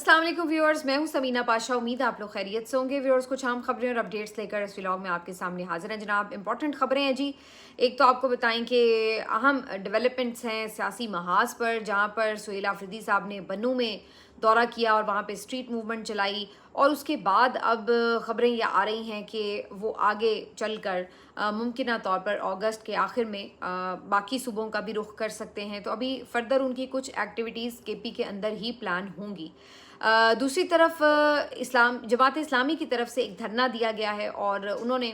अस्सलाम वालेकुम व्यूअर्स, मैं हूं समीना पाशा। उम्मीद है आप लोग खैरियत से होंगे। व्यूअर्स, कुछ आम खबरें और अपडेट्स लेकर इस व्लॉग में आपके सामने हाजिर हैं जनाब। इंपॉर्टेंट खबरें हैं जी। एक तो आपको बताएं कि अहम डेवलपमेंट्स हैं सियासी महाज पर, जहां पर सुहेल आफरीदी साहब ने बन्नू में दौरा किया और वहां पे स्ट्रीट मूवमेंट चलाई। और उसके बाद अब खबरें ये आ रही हैं कि वो आगे चलकर मुमकिन तौर पर अगस्त के आखिर में बाकी सूबों का भी रुख कर सकते हैं। तो अभी फर्दर उनकी कुछ एक्टिविटीज़ केपी के अंदर ही प्लान होंगी। दूसरी तरफ जमात इस्लामी की तरफ से एक धरना दिया गया है और उन्होंने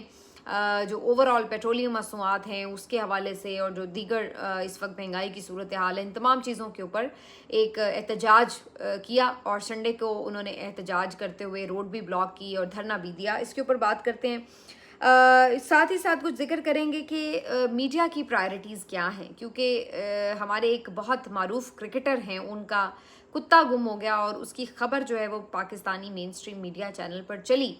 जो ओवरऑल पेट्रोलियम मसनूआत हैं उसके हवाले से और जो दीगर इस वक्त महंगाई की सूरत हाल है, इन तमाम चीज़ों के ऊपर एक एहतजाज किया और संडे को उन्होंने एहतजाज करते हुए रोड भी ब्लॉक की और धरना भी दिया। इसके ऊपर बात करते हैं। साथ ही साथ कुछ जिक्र करेंगे कि मीडिया की प्रायोरिटीज़ क्या हैं, क्योंकि हमारे एक बहुत मारूफ क्रिकेटर हैं, उनका कुत्ता गुम हो गया और उसकी खबर जो है वो Pakistani main stream media channel पर चली,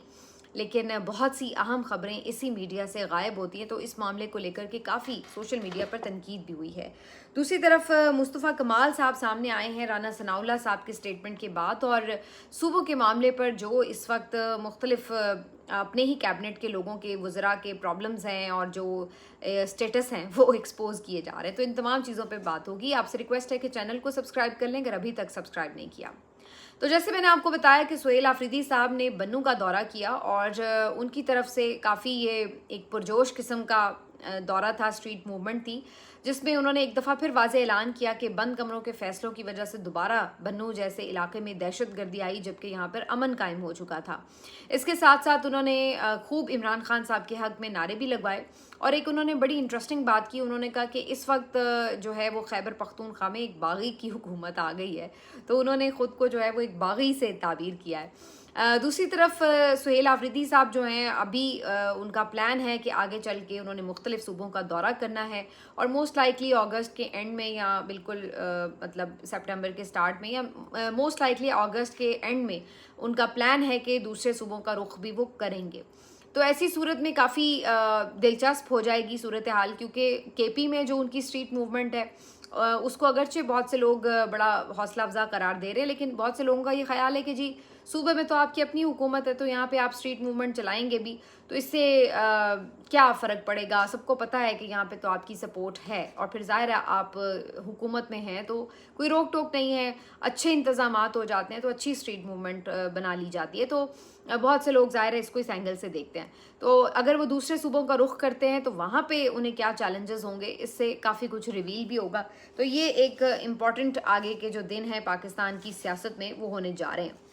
लेकिन बहुत सी अहम खबरें इसी मीडिया से गायब होती हैं। तो इस मामले को लेकर के काफ़ी सोशल मीडिया पर तनकीद भी हुई है। दूसरी तरफ मुस्तफ़ा कमाल साहब सामने आए हैं राना सनाउल्लाह साहब के स्टेटमेंट के बाद, और सूबों के मामले पर जो इस वक्त मुख्तलिफ अपने ही कैबिनेट के लोगों के वज़रा के प्रॉब्लम्स हैं और जो स्टेटस हैं वो एक्सपोज किए जा रहे हैं। तो इन तमाम चीज़ों पे बात होगी। आपसे रिक्वेस्ट है कि चैनल को सब्सक्राइब कर लें अगर अभी तक सब्सक्राइब नहीं किया। तो जैसे मैंने आपको बताया कि सुहेल आफरीदी साहब ने बन्नू का दौरा किया और उनकी तरफ से काफ़ी ये एक पुरजोश किस्म का दौरा था, स्ट्रीट मूवमेंट थी, जिसमें उन्होंने एक दफ़ा फिर वाज़े ऐलान किया कि बंद कमरों के फैसलों की वजह से दोबारा बन्नू जैसे इलाके में दहशत गर्दी आई, जबकि यहाँ पर अमन कायम हो चुका था। इसके साथ साथ उन्होंने खूब इमरान खान साहब के हक़ में नारे भी लगवाए और एक उन्होंने बड़ी इंटरेस्टिंग बात की। उन्होंने कहा कि इस वक्त जो है वो खैबर पख्तूनख्वा में एक बागी की हुकूमत आ गई है। तो उन्होंने ख़ुद को जो है वो एक बागी से ताबीर किया है। दूसरी तरफ सुहेल आफरीदी साहब जो हैं, अभी उनका प्लान है कि आगे चल के उन्होंने मुख्तलिफ सूबों का दौरा करना है और मोस्ट लाइकली अगस्त के एंड में या बिल्कुल मतलब सितंबर के स्टार्ट में या मोस्ट लाइकली अगस्त के एंड में उनका प्लान है कि दूसरे सूबों का रुख भी वो करेंगे। तो ऐसी सूरत में काफ़ी दिलचस्प हो जाएगी सूरत हाल, क्योंकि केपी में जो उनकी स्ट्रीट मूवमेंट है उसको अगरचे बहुत से लोग बड़ा हौसला अफजा करार दे रहे हैं, लेकिन बहुत से लोगों का ये ख्याल है कि जी सूबे में तो आपकी अपनी हुकूमत है, तो यहाँ पे आप स्ट्रीट मूवमेंट चलाएंगे भी तो इससे क्या फ़र्क पड़ेगा। सबको पता है कि यहाँ पे तो आपकी सपोर्ट है और फिर ज़ाहिर है आप हुकूमत में हैं तो कोई रोक टोक नहीं है, अच्छे इंतज़ामात हो जाते हैं तो अच्छी स्ट्रीट मूवमेंट बना ली जाती है। तो बहुत से लोग ज़ाहिर है इसको इस एंगल से देखते हैं। तो अगर वो दूसरे सूबों का रुख करते हैं तो वहाँ पे उन्हें क्या चैलेंजेस होंगे, इससे काफ़ी कुछ रिवील भी होगा। तो ये एक इम्पॉर्टेंट आगे के जो दिन है पाकिस्तान की सियासत में वो होने जा रहे हैं।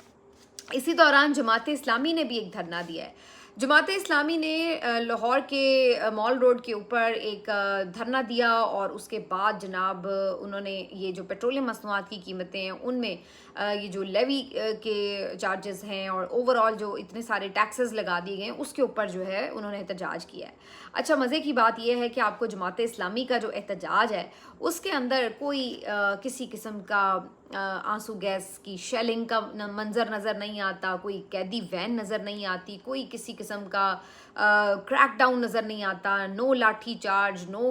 इसी दौरान जमात इस्लामी ने भी एक धरना दिया है। जमात इस्लामी ने लाहौर के मॉल रोड के ऊपर एक धरना दिया और उसके बाद जनाब उन्होंने ये जो पेट्रोलियम मसनूआत की कीमतें हैं उनमें ये जो लेवी के चार्जेस हैं और ओवरऑल जो इतने सारे टैक्सेस लगा दिए गए हैं उसके ऊपर जो है उन्होंने एहतजाज किया है। अच्छा, मज़े की बात यह है कि आपको जमात इस्लामी का जो एहतजाज है उसके अंदर कोई किसी किस्म का आंसू गैस की शेलिंग का मंजर नज़र नहीं आता, कोई कैदी वैन नज़र नहीं आती, कोई किसी किस्म का क्रैक डाउन नज़र नहीं आता, नो लाठी चार्ज, नो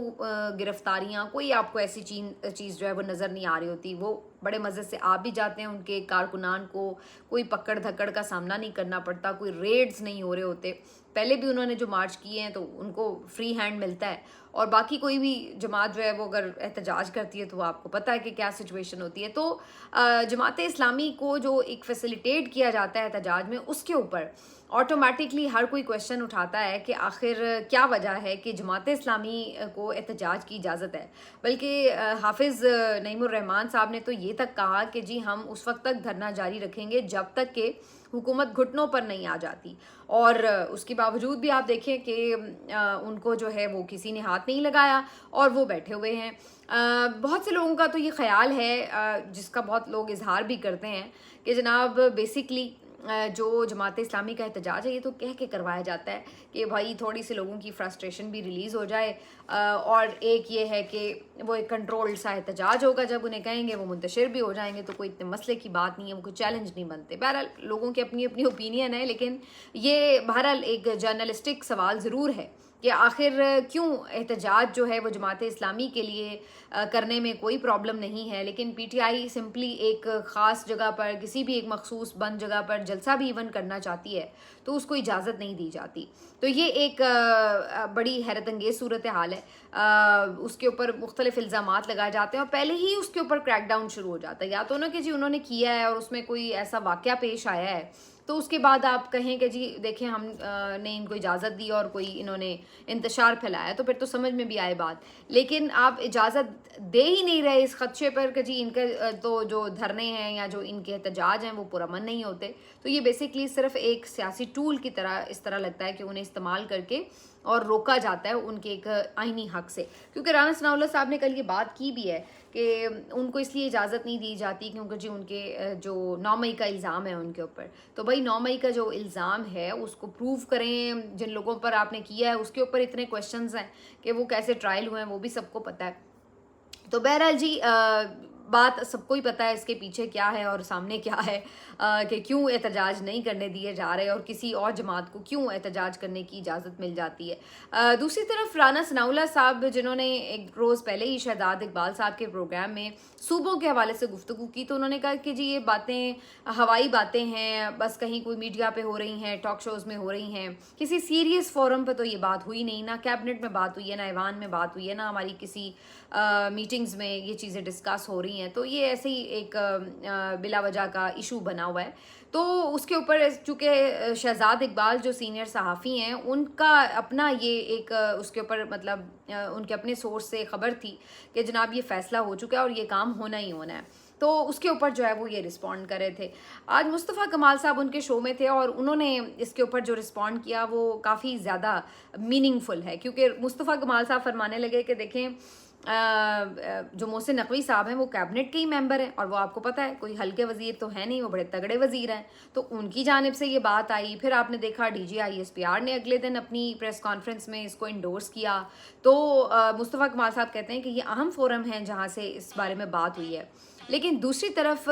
गिरफ्तारियाँ, कोई आपको ऐसी चीज़ जो है वो नज़र नहीं आ रही होती। वो बड़े मज़े से आ भी जाते हैं, उनके कारकुनान को कोई पकड़ धकड़ का सामना नहीं करना पड़ता, कोई रेड्स नहीं हो रहे होते। पहले भी उन्होंने जो मार्च किए हैं तो उनको फ्री हैंड मिलता है और बाकी कोई भी जमात जो है वो अगर एहतजाज करती है तो आपको पता है कि क्या सिचुएशन होती है। तो जमात इस्लामी को जो एक फैसिलिटेट किया जाता है एहतजाज में, उसके ऊपर ऑटोमेटिकली हर कोई क्वेश्चन उठाता है कि आखिर क्या वजह है कि जमात इस्लामी को एहतजाज की इजाज़त है। बल्कि हाफिज़ नईमुर रहमान साहब ने तो ये तक कहा कि जी हम उस वक्त तक धरना जारी रखेंगे जब तक कि हुकूमत घुटनों पर नहीं आ जाती, और उसके बावजूद भी आप देखें कि उनको जो है वो किसी ने हाथ नहीं लगाया और वो बैठे हुए हैं। बहुत से लोगों का तो ये ख्याल है जिसका बहुत लोग इजहार भी करते हैं कि जनाब बेसिकली जो जमात इस्लामी का एहतजाज है ये तो कह के करवाया जाता है कि भाई थोड़ी सी लोगों की फ्रस्ट्रेशन भी रिलीज़ हो जाए, और एक ये है कि वो एक कंट्रोल्ड सा एहतजाज होगा, जब उन्हें कहेंगे वो मुंतशिर भी हो जाएंगे तो कोई इतने मसले की बात नहीं है, वो कोई चैलेंज नहीं बनते। बहरहाल लोगों की अपनी अपनी ओपिनियन है, लेकिन ये बहरहाल एक जर्नलिस्टिक सवाल ज़रूर है کہ آخر کیوں احتجاج جو ہے وہ جماعت اسلامی کے لیے کرنے میں کوئی پرابلم نہیں ہے، لیکن پی ٹی آئی سمپلی ایک خاص جگہ پر کسی بھی ایک مخصوص بند جگہ پر جلسہ بھی ایون کرنا چاہتی ہے تو اس کو اجازت نہیں دی جاتی. تو یہ ایک بڑی حیرت انگیز صورتحال ہے. اس کے اوپر مختلف الزامات لگائے جاتے ہیں اور پہلے ہی اس کے اوپر کریک ڈاؤن شروع ہو جاتا ہے. یا تو نا کہ جی انہوں نے کیا ہے اور اس میں کوئی ایسا واقعہ پیش آیا ہے تو اس کے بعد آپ کہیں کہ جی دیکھیں ہم نے ان کو اجازت دی اور کوئی انہوں نے انتشار پھیلایا تو پھر تو سمجھ میں بھی آئے بات. لیکن آپ اجازت دے ہی نہیں رہے اس خدشے پر کہ جی ان کے تو جو دھرنے ہیں یا جو ان کے احتجاج ہیں وہ پرامن نہیں ہوتے. تو یہ بیسکلی صرف ایک سیاسی ٹول کی طرح اس طرح لگتا ہے کہ انہیں استعمال کر کے اور روکا جاتا ہے ان کے ایک آئینی حق سے. کیونکہ رانا ثناء اللہ صاحب نے کل یہ بات کی بھی ہے کہ ان کو اس لیے اجازت نہیں دی جاتی کیونکہ جی ان کے جو 9 مئی کا الزام ہے ان کے اوپر. تو بھائی 9 مئی کا جو الزام ہے اس کو پروو کریں. جن لوگوں پر آپ نے کیا ہے اس کے اوپر اتنے کویشچنز ہیں کہ وہ کیسے ٹرائل ہوئے ہیں وہ بھی سب کو پتہ ہے. تو بہرحال جی بات سب کو ہی پتہ ہے اس کے پیچھے کیا ہے اور سامنے کیا ہے کہ کیوں احتجاج نہیں کرنے دیے جا رہے اور کسی اور جماعت کو کیوں احتجاج کرنے کی اجازت مل جاتی ہے. دوسری طرف رانا ثناء اللہ صاحب جنہوں نے ایک روز پہلے ہی شہزاد اقبال صاحب کے پروگرام میں صوبوں کے حوالے سے گفتگو کی تو انہوں نے کہا کہ جی یہ باتیں ہوائی باتیں ہیں، بس کہیں کوئی میڈیا پہ ہو رہی ہیں، ٹاک شوز میں ہو رہی ہیں، کسی سیریس فورم پہ تو یہ بات ہوئی نہیں، نہ کیبنٹ میں بات ہوئی ہے، نہ ایوان میں بات ہوئی ہے، نہ ہماری کسی میٹنگز میں یہ چیزیں ڈسکس ہو رہی ہیں. تو یہ ایسے ہی ایک بلا وجہ کا ایشو بنا ہوا ہے. تو اس کے اوپر چونکہ شہزاد اقبال جو سینئر صحافی ہیں ان کا اپنا یہ ایک اس کے اوپر مطلب ان کے اپنے سورس سے خبر تھی کہ جناب یہ فیصلہ ہو چکا ہے اور یہ کام ہونا ہی ہونا ہے. تو اس کے اوپر جو ہے وہ یہ رسپونڈ کر رہے تھے. آج مصطفیٰ کمال صاحب ان کے شو میں تھے اور انہوں نے اس کے اوپر جو رسپونڈ کیا وہ کافی زیادہ میننگ فل ہے کیونکہ مصطفیٰ کمال صاحب فرمانے لگے کہ دیکھیں جو محسن نقوی صاحب ہیں وہ کیبنٹ کے ہی ممبر ہیں اور وہ آپ کو پتہ ہے کوئی ہلکے وزیر تو ہے نہیں، وہ بڑے تگڑے وزیر ہیں. تو ان کی جانب سے یہ بات آئی. پھر آپ نے دیکھا D G I S P R نے اگلے دن اپنی پریس کانفرنس میں اس کو انڈورس کیا. تو مصطفیٰ کمال صاحب کہتے ہیں کہ یہ اہم فورم ہیں جہاں سے اس بارے میں بات ہوئی ہے. لیکن دوسری طرف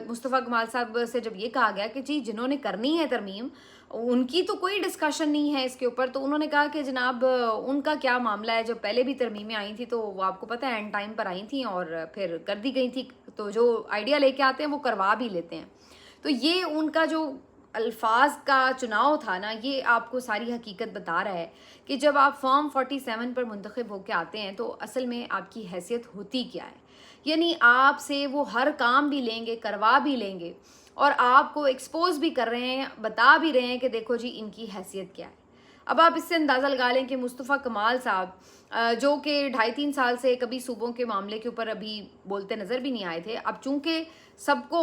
مصطفیٰ کمال صاحب سے جب یہ کہا گیا کہ جی جنہوں نے کرنی ہے ترمیم ان کی تو کوئی ڈسکشن نہیں ہے اس کے اوپر، تو انہوں نے کہا کہ جناب ان کا کیا معاملہ ہے. جب پہلے بھی ترمیمیں آئی تھیں تو وہ آپ کو پتہ ہے اینڈ ٹائم پر آئی تھیں اور پھر کر دی گئی تھی. تو جو آئیڈیا لے کے آتے ہیں وہ کروا بھی لیتے ہیں. تو یہ ان کا جو الفاظ کا چناؤ تھا نا یہ آپ کو ساری حقیقت بتا رہا ہے کہ جب آپ فارم 47 پر منتخب ہو کے آتے ہیں تو اصل میں آپ کی حیثیت ہوتی کیا ہے. یعنی آپ سے وہ ہر کام بھی لیں گے، کروا بھی لیں گے اور آپ کو ایکسپوز بھی کر رہے ہیں، بتا بھی رہے ہیں کہ دیکھو جی ان کی حیثیت کیا ہے. اب آپ اس سے اندازہ لگا لیں کہ مصطفیٰ کمال صاحب جو کہ 2.5-3 سال سے کبھی صوبوں کے معاملے کے اوپر ابھی بولتے نظر بھی نہیں آئے تھے، اب چونکہ سب کو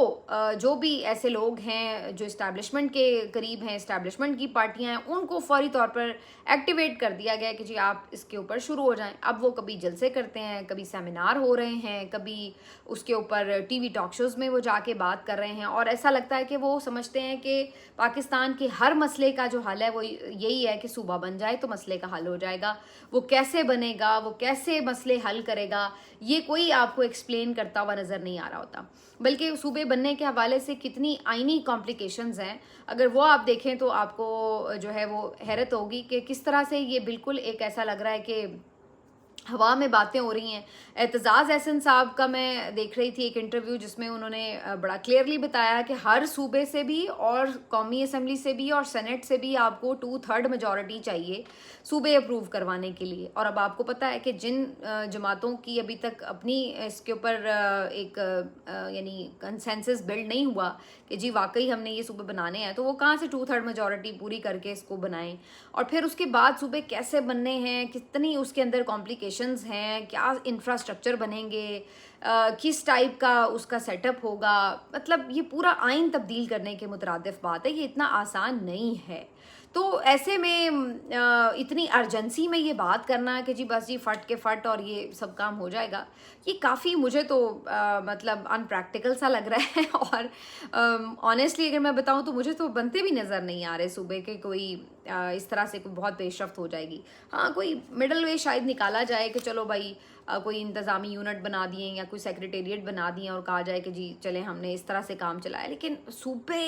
جو بھی ایسے لوگ ہیں جو اسٹیبلشمنٹ کے قریب ہیں، اسٹیبلشمنٹ کی پارٹیاں ہیں، ان کو فوری طور پر ایکٹیویٹ کر دیا گیا کہ جی آپ اس کے اوپر شروع ہو جائیں. اب وہ کبھی جلسے کرتے ہیں، کبھی سیمینار ہو رہے ہیں، کبھی اس کے اوپر ٹی وی ٹاک شوز میں وہ جا کے بات کر رہے ہیں اور ایسا لگتا ہے کہ وہ سمجھتے ہیں کہ پاکستان کے ہر مسئلے کا جو حل ہے وہ یہی ہے کہ صوبہ بن جائے تو مسئلے کا حل ہو جائے گا. وہ کیسے بنے گا، وہ کیسے مسئلے حل کرے گا، یہ کوئی آپ کو ایکسپلین کرتا ہوا نظر نہیں آ رہا ہوتا. بلکہ صوبے بننے کے حوالے سے کتنی آئینی کمپلیکیشنز ہیں، اگر وہ آپ دیکھیں تو آپ کو جو ہے وہ حیرت ہوگی کہ کس طرح سے یہ بالکل ایک ایسا لگ رہا ہے کہ ہوا میں باتیں ہو رہی ہیں. اعتزاز احسن صاحب کا میں دیکھ رہی تھی ایک انٹرویو جس میں انہوں نے بڑا کلیئرلی بتایا کہ ہر صوبے سے بھی اور قومی اسمبلی سے بھی اور سینٹ سے بھی آپ کو 2/3 میجورٹی چاہیے صوبے اپروو کروانے کے لیے. اور اب آپ کو پتہ ہے کہ جن جماعتوں کی ابھی تک اپنی اس کے اوپر ایک یعنی کنسنسس بلڈ نہیں ہوا کہ جی واقعی ہم نے یہ صوبے بنانے ہیں، تو وہ کہاں سے 2/3 میجورٹی پوری کر کے اس کو بنائیں. اور پھر اس کے بعد صوبے کیسے بننے ہیں، کتنی اس کے اندر کمپلیکیشنز ہیں، کیا انفراسٹرکچر بنیں گے، کس ٹائپ کا اس کا سیٹ اپ ہوگا. مطلب یہ پورا آئین تبدیل کرنے کے مترادف بات ہے، یہ اتنا آسان نہیں ہے. تو ایسے میں اتنی ارجنسی میں یہ بات کرنا کہ جی بس جی فٹ کے فٹ اور یہ سب کام ہو جائے گا، یہ کافی مجھے تو مطلب ان پریکٹیکل سا لگ رہا ہے. اور آنیسٹلی اگر میں بتاؤں تو مجھے تو بنتے بھی نظر نہیں آ رہے صوبے کے کوئی اس طرح سے کوئی بہت پیش رفت ہو جائے گی. ہاں کوئی مڈل وے شاید نکالا جائے کہ چلو بھائی کوئی انتظامی یونٹ بنا دیے یا کوئی سیکریٹریٹ بنا دیے اور کہا جائے کہ جی چلیں ہم نے اس طرح سے کام چلایا. لیکن صوبے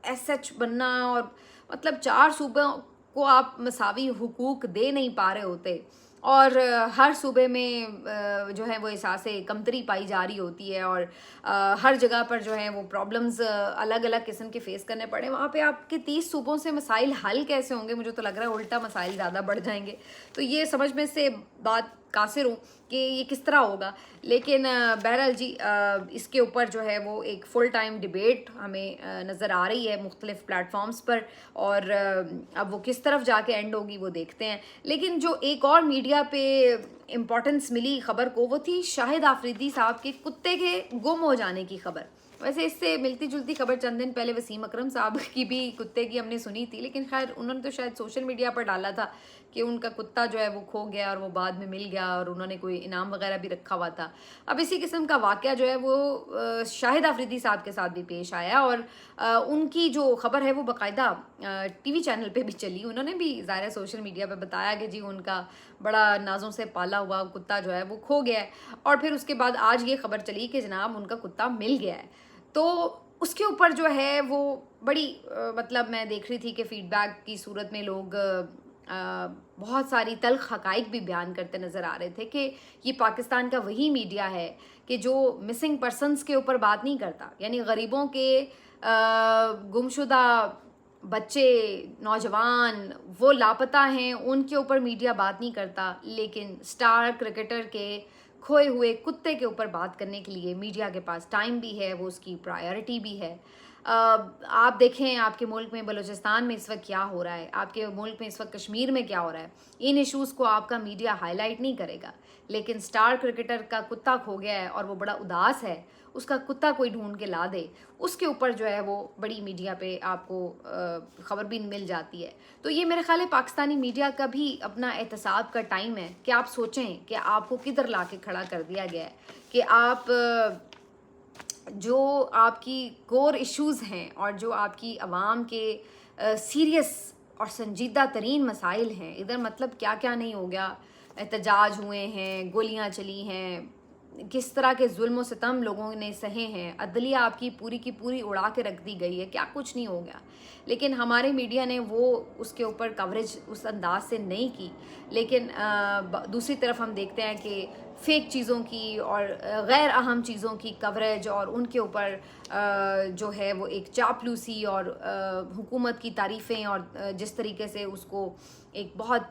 ایس ایچ بننا اور مطلب 4 صوبوں को आप मसावी हुकूक दे नहीं पा रहे होते और हर सूबे में जो है वो एहसास कमतरी पाई जा रही होती है और हर जगह पर जो है वो प्रॉब्लम्स अलग अलग किस्म के फेस करने पड़े, वहाँ पे आपके 30 सूबों से मसाइल हल कैसे होंगे? मुझे तो लग रहा है उल्टा मसाइल ज़्यादा बढ़ जाएंगे। तो ये समझ में से बात कासिर हूँ कि ये किस तरह होगा। लेकिन बहरहाल जी इसके ऊपर जो है वो एक फुल टाइम डिबेट हमें नज़र आ रही है मुख्तलिफ प्लेटफॉर्म्स पर और अब वो किस तरफ जाके एंड होगी वो देखते हैं। लेकिन जो एक और मीडिया पे इम्पोर्टेंस मिली खबर को वो थी शाहिद आफरीदी साहब के कुत्ते के गुम हो जाने की खबर। वैसे इससे मिलती जुलती खबर चंद दिन पहले वसीम अकरम साहब की भी कुत्ते की हमने सुनी थी, लेकिन खैर उन्होंने तो शायद सोशल मीडिया पर डाला था कि उनका कुत्ता जो है वो खो गया और वो बाद में मिल गया और उन्होंने कोई इनाम वगैरह भी रखा हुआ था। अब इसी किस्म का वाक़या जो है वो शाहिद आफरीदी साहब के साथ भी पेश आया और उनकी जो खबर है वो बाकायदा टीवी चैनल पे भी चली। उन्होंने भी ज़ाहिर सोशल मीडिया पे बताया कि जी उनका बड़ा नाजों से पाला हुआ कुत्ता जो है वो खो गया है और फिर उसके बाद आज ये खबर चली कि जनाब उनका कुत्ता मिल गया है। तो उसके ऊपर जो है वो बड़ी मतलब मैं देख रही थी कि फ़ीडबैक की सूरत में लोग बहुत सारी तल्ख हक़ाइक़ भी बयान करते नज़र आ रहे थे कि ये पाकिस्तान का वही मीडिया है कि जो मिसिंग पर्सनस के ऊपर बात नहीं करता, यानी गरीबों के गुमशुदा बच्चे नौजवान वो लापता हैं उनके ऊपर मीडिया बात नहीं करता, लेकिन स्टार क्रिकेटर के खोए हुए कुत्ते के ऊपर बात करने के लिए मीडिया के पास टाइम भी है, वो उसकी प्रायोरिटी भी है। आप देखें आपके मुल्क में बलूचिस्तान में इस वक्त क्या हो रहा है, आपके मुल्क में इस वक्त कश्मीर में क्या हो रहा है, इन इश्यूज़ को आपका मीडिया हाईलाइट नहीं करेगा। लेकिन स्टार क्रिकेटर का कुत्ता खो गया है और वो बड़ा उदास है, उसका कुत्ता कोई ढूंढ के ला दे, उसके ऊपर जो है वो बड़ी मीडिया पे आपको ख़बर भी मिल जाती है। तो ये मेरे ख्याल है पाकिस्तानी मीडिया का भी अपना एहतसाब का टाइम है कि आप सोचें कि आपको किधर ला के खड़ा कर दिया गया है कि आप जो आपकी कोर इश्यूज़ हैं और जो आपकी आवाम के सीरियस और संजीदा तरीन मसाइल हैं, इधर मतलब क्या क्या नहीं हो गया, एहतजाज हुए हैं, गोलियां चली हैं, किस तरह के जुल्म सितम लोगों ने सहे हैं, अदलिया आपकी पूरी की पूरी उड़ा के रख दी गई है, क्या कुछ नहीं हो गया। लेकिन हमारे मीडिया ने वो उसके ऊपर कवरेज उस अंदाज से नहीं की। लेकिन दूसरी तरफ हम देखते हैं कि फ़ेक चीज़ों की और गैर अहम चीज़ों की कवरेज और उनके ऊपर जो है वो एक चापलूसी और हुकूमत की तारीफ़ें और जिस तरीके से उसको एक बहुत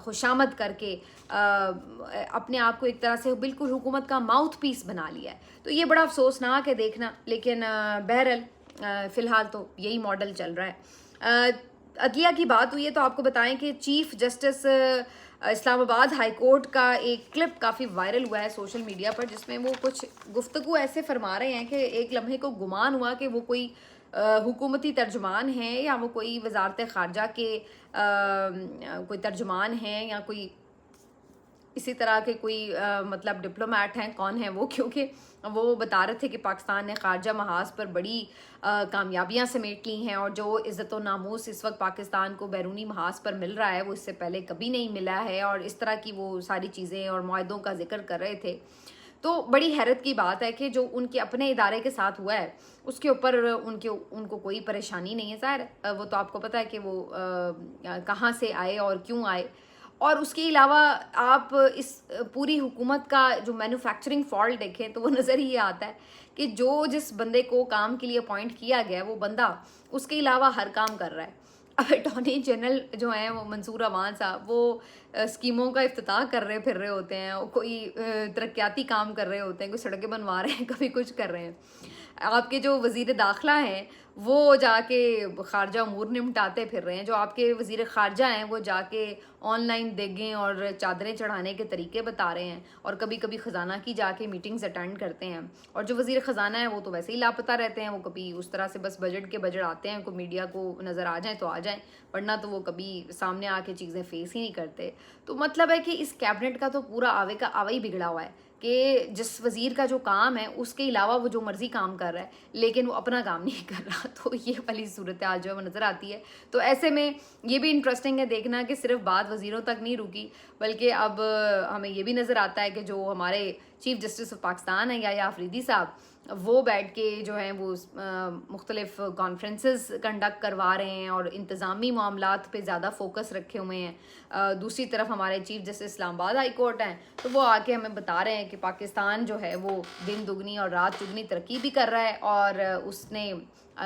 खुशामद करके अपने आप को एक तरह से बिल्कुल हुकूमत का माउथ पीस बना लिया है। तो ये बड़ा अफसोसनाक है देखना। लेकिन बहरहाल फ़िलहाल तो यही मॉडल चल रहा है। अदलिया की बात हुई है तो आपको बताएं कि chief justice Islamabad high court का एक क्लिप काफ़ी वायरल हुआ है सोशल मीडिया पर, जिसमें वो कुछ गुफ्तगू ऐसे फरमा रहे हैं कि एक लम्हे को गुमान हुआ कि वो कोई हुकूमती तर्जुमान हैं या वो कोई वजारत ख़ारजा के कोई तर्जुमान हैं या कोई इसी तरह के कोई मतलब डिप्लोमेट हैं, कौन है वो, क्योंकि वो बता रहे थे कि पाकिस्तान ने ख़ारजा महाज पर बड़ी कामयाबियां समेट ली हैं और जो इज़्ज़त व नामूस इस वक्त पाकिस्तान को बैरूनी महाज पर मिल रहा है वो इससे पहले कभी नहीं मिला है और इस तरह की वो सारी चीज़ें और मुआहदों का जिक्र कर रहे थे। तो बड़ी हैरत की बात है कि जो उनके अपने इदारे के साथ हुआ है उसके ऊपर उनको कोई परेशानी नहीं है। ज़ाहिर वो तो आपको पता है कि वो कहाँ से आए और क्यों आए। और उसके अलावा आप इस पूरी हुकूमत का जो मैन्युफैक्चरिंग फॉल्ट देखें तो वो नज़र ही आता है कि जो जिस बंदे को काम के लिए अपॉइंट किया गया है वो बंदा उसके अलावा हर काम कर रहा है। अब अटॉर्नी जनरल जो हैं वो मंसूर अवान साहब वो स्कीमों का इफ्तिताह कर रहे फिर रहे होते हैं, कोई तरक्याती काम कर रहे होते हैं, कोई सड़कें बनवा रहे हैं, कभी कुछ कर रहे हैं। आपके जो वज़ीर दाखिला हैं वो जाके ख़ारजा अमूर निपटाते फिर रहे हैं। जो आपके वज़ीर ख़ारजा हैं वो जाके ऑनलाइन देगें और चादरें चढ़ाने के तरीके बता रहे हैं और कभी कभी ख़जाना की जाके मीटिंग्स अटेंड करते हैं। और जो वज़ीर ख़जाना है वो तो वैसे ही लापता रहते हैं, वो कभी उस तरह से बस बजट के बजट आते हैं, को मीडिया को नज़र आ जाए तो आ जाएँ, वरना तो वो कभी सामने आके चीज़ें फेस ही नहीं करते। तो मतलब है कि इस कैबिनेट का तो पूरा आवे का आवा ही बिगड़ा हुआ है कि जिस वज़ीर का जो काम है उसके अलावा वो जो मर्ज़ी काम कर रहा है लेकिन वो अपना काम नहीं कर रहा। तो ये वाली सूरत हाल जो है वो नज़र आती है। तो ऐसे में ये भी इंटरेस्टिंग है देखना कि सिर्फ बात वज़ीरों तक नहीं रुकी, बल्कि अब हमें ये भी नज़र आता है कि जो हमारे चीफ़ जस्टिस ऑफ पाकिस्तान है याया अफरीदी साहब, وہ بیٹھ کے جو ہیں وہ مختلف کانفرنسز کنڈکٹ کروا رہے ہیں اور انتظامی معاملات پہ زیادہ فوکس رکھے ہوئے ہیں. دوسری طرف ہمارے چیف جسٹس اسلام آباد ہائی کورٹ ہیں تو وہ آ کے ہمیں بتا رہے ہیں کہ پاکستان جو ہے وہ دن دگنی اور رات چگنی ترقی بھی کر رہا ہے اور اس نے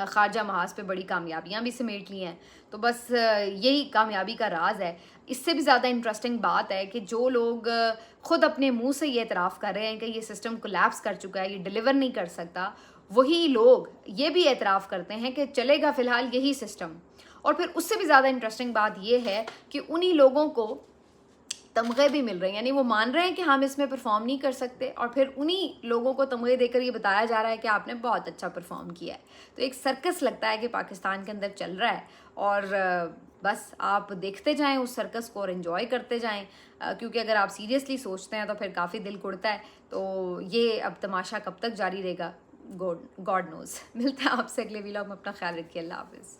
خارجہ محاذ پہ بڑی کامیابیاں بھی سمیٹ لی ہیں. تو بس یہی کامیابی کا راز ہے. اس سے بھی زیادہ انٹرسٹنگ بات ہے کہ جو لوگ خود اپنے منہ سے یہ اعتراف کر رہے ہیں کہ یہ سسٹم کولیپس کر چکا ہے, یہ ڈیلیور نہیں کر سکتا, وہی لوگ یہ بھی اعتراف کرتے ہیں کہ چلے گا فی الحال یہی سسٹم. اور پھر اس سے بھی زیادہ انٹرسٹنگ بات یہ ہے کہ انہی لوگوں کو تمغے بھی مل رہے ہیں, یعنی وہ مان رہے ہیں کہ ہم اس میں پرفارم نہیں کر سکتے اور پھر انہی لوگوں کو تمغے دے کر یہ بتایا جا رہا ہے کہ آپ نے بہت اچھا پرفارم کیا ہے. تو ایک سرکس لگتا ہے کہ پاکستان کے اندر چل رہا ہے اور بس آپ دیکھتے جائیں اس سرکس کو اور انجوائے کرتے جائیں, کیونکہ اگر آپ سیریسلی سوچتے ہیں تو پھر کافی دل کڑتا ہے. تو یہ اب تماشا کب تک جاری رہے گا, گاڈ نوز. ملتے ہیں آپ سے اگلے ویلاگ میں, اپنا خیال رکھیے, اللہ حافظ.